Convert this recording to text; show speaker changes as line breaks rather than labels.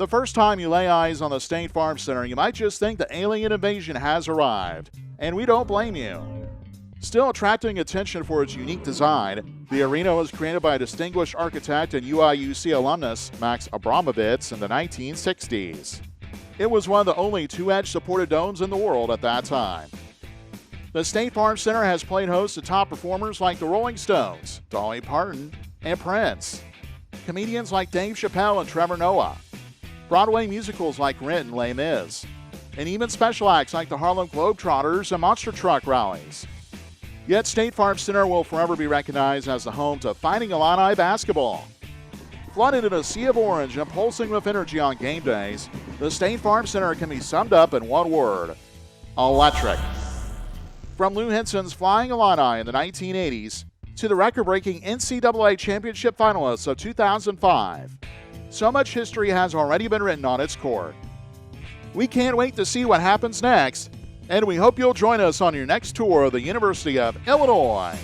The first time you lay eyes on the State Farm Center, you might just think the alien invasion has arrived, and we don't blame you. Still attracting attention for its unique design, the arena was created by distinguished architect and UIUC alumnus Max Abramovitz in the 1960s. It was one of the only two-edged supported domes in the world at that time. The State Farm Center has played host to top performers like the Rolling Stones, Dolly Parton, and Prince, comedians like Dave Chappelle and Trevor Noah, Broadway musicals like Rent and Les Mis, and even special acts like the Harlem Globetrotters and monster truck rallies. Yet State Farm Center will forever be recognized as the home to Fighting Illini basketball. Flooded in a sea of orange and pulsing with energy on game days, the State Farm Center can be summed up in one word: electric. From Lou Henson's Flying Illini in the 1980s to the record-breaking NCAA championship finalists of 2005, so much history has already been written on its court. We can't wait to see what happens next, and we hope you'll join us on your next tour of the University of Illinois.